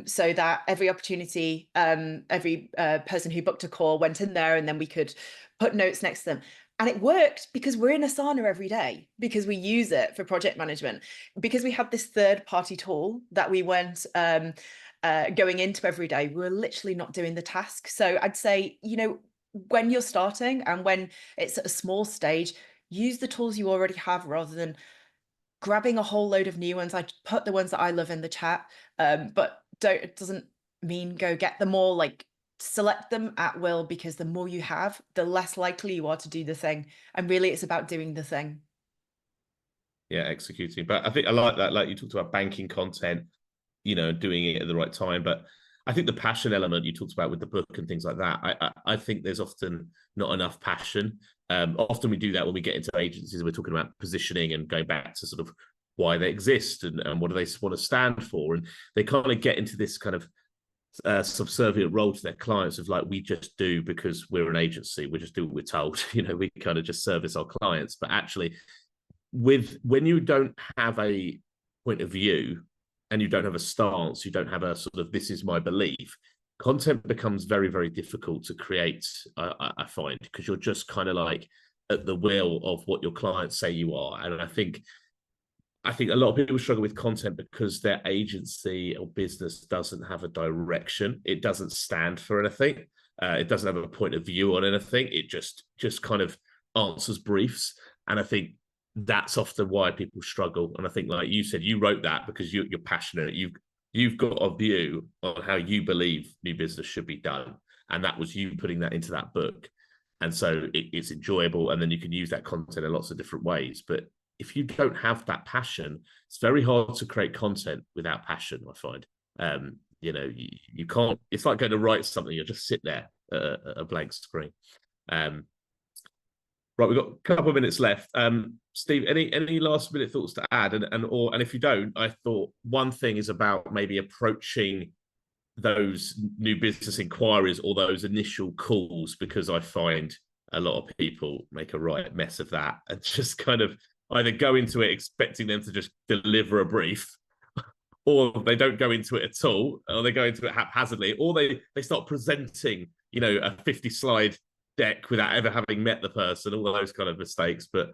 so that every opportunity, every person who booked a call went in there, and then we could put notes next to them. And it worked because we're in Asana every day, because we use it for project management, because we have this third-party tool that we went going into every day. We were literally not doing the task. So I'd say, you know, when you're starting and when it's at a small stage, use the tools you already have rather than grabbing a whole load of new ones. I put the ones that I love in the chat, but it doesn't mean go get them all. Like, select them at will, because the more you have, the less likely you are to do the thing. And really, it's about doing the thing. Yeah, executing. But I think I like that. Like, you talked about banking content, you know, doing it at the right time. But I think the passion element you talked about with the book and things like that, I think there's often not enough passion. Often we do that when we get into agencies. We're talking about positioning and going back to sort of why they exist and what do they want to stand for. And they kind of get into this kind of subservient role to their clients of like, we just do because we're an agency, we just do what we're told, you know, we kind of just service our clients. But actually, when you don't have a point of view and you don't have a stance, you don't have a sort of, this is my belief, content becomes very, very difficult to create, I find, because you're just kind of like at the will of what your clients say you are. And I think a lot of people struggle with content because their agency or business doesn't have a direction. It doesn't stand for anything. It doesn't have a point of view on anything. It just kind of answers briefs. And I think that's often why people struggle. And I think, like you said, you wrote that because you're passionate. You've got a view on how you believe new business should be done. And that was you putting that into that book. And so it's enjoyable. And then you can use that content in lots of different ways. But if you don't have that passion, it's very hard to create content without passion, I find. You know, you can't, it's like going to write something, you'll just sit there at a blank screen. Right, we've got a couple of minutes left. Steve, any last minute thoughts to add? And if you don't, I thought one thing is about maybe approaching those new business inquiries or those initial calls, because I find a lot of people make a right mess of that and just kind of either go into it expecting them to just deliver a brief, or they don't go into it at all, or they go into it haphazardly, or they start presenting, you know, a 50-slide deck without ever having met the person, all of those kind of mistakes. But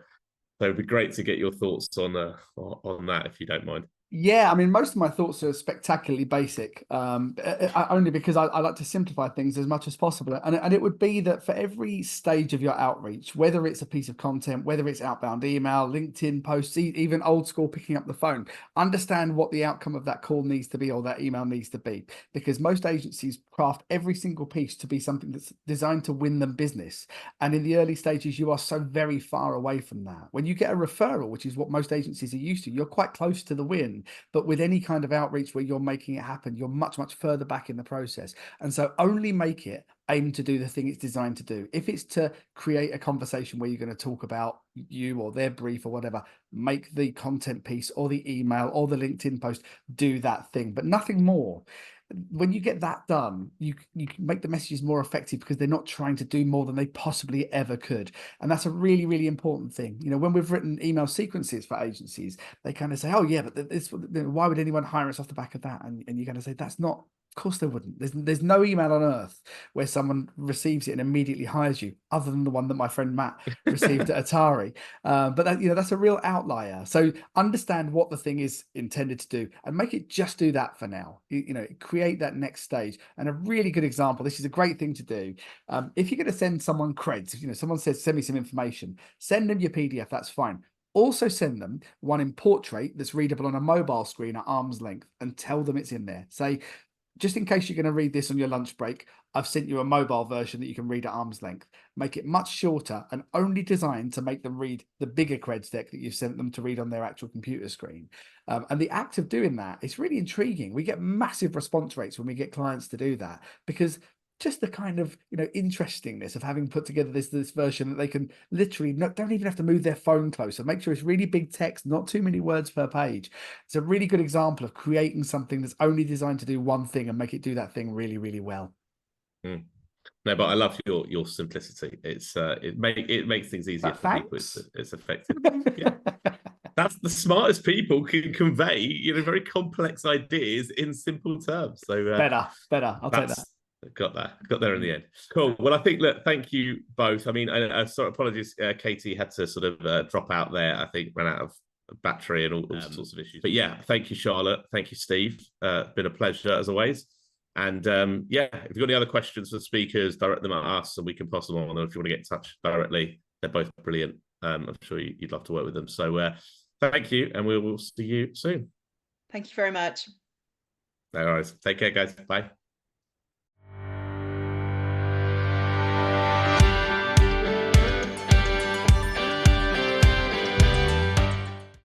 so it'd be great to get your thoughts on that, if you don't mind. Yeah, I mean, most of my thoughts are spectacularly basic, only because I like to simplify things as much as possible. And it would be that for every stage of your outreach, whether it's a piece of content, whether it's outbound email, LinkedIn posts, even old school picking up the phone, understand what the outcome of that call needs to be or that email needs to be. Because most agencies craft every single piece to be something that's designed to win them business. And in the early stages, you are so very far away from that. When you get a referral, which is what most agencies are used to, you're quite close to the win. But with any kind of outreach where you're making it happen, you're much, much further back in the process. And so only make it aim to do the thing it's designed to do. If it's to create a conversation where you're going to talk about you or their brief or whatever, make the content piece or the email or the LinkedIn post do that thing, but nothing more. When you get that done, you can make the messages more effective because they're not trying to do more than they possibly ever could. And that's a really, really important thing. You know, when we've written email sequences for agencies, they kind of say, oh yeah, but this, why would anyone hire us off the back of that? And you're going to say, that's not, of course they wouldn't. There's no email on earth where someone receives it and immediately hires you, other than the one that my friend Matt received at Atari. But that, you know, that's a real outlier. So understand what the thing is intended to do and make it just do that for now. You know, create that next stage. And a really good example, this is a great thing to do. If you're going to send someone creds, if, you know, someone says, send me some information, send them your PDF, that's fine. Also send them one in portrait that's readable on a mobile screen at arm's length and tell them it's in there. Say, just in case you're going to read this on your lunch break, I've sent you a mobile version that you can read at arm's length. Make it much shorter and only designed to make them read the bigger creds deck that you've sent them to read on their actual computer screen. And the act of doing that, it's really intriguing. We get massive response rates when we get clients to do that, because just the kind of, you know, interestingness of having put together this version that they can literally don't even have to move their phone closer. Make sure it's really big text, not too many words per page. It's a really good example of creating something that's only designed to do one thing and make it do that thing really, really well. No, but I love your simplicity. It's it makes things easier for people. It's effective. Yeah. That's the smartest people can convey, you know, very complex ideas in simple terms. So better. I'll take that. Got there in the end. Cool. Well, I think, look, thank you both. I mean, sorry, apologies, Katie had to sort of drop out there. I think ran out of battery and all sorts of issues. But yeah, thank you, Charlotte. Thank you, Steve. Been a pleasure as always. And yeah, if you've got any other questions for the speakers, direct them at us and we can pass them on. Or if you want to get in touch directly, they're both brilliant. I'm sure you'd love to work with them. So thank you, and we will see you soon. Thank you very much. No worries. Take care, guys. Bye.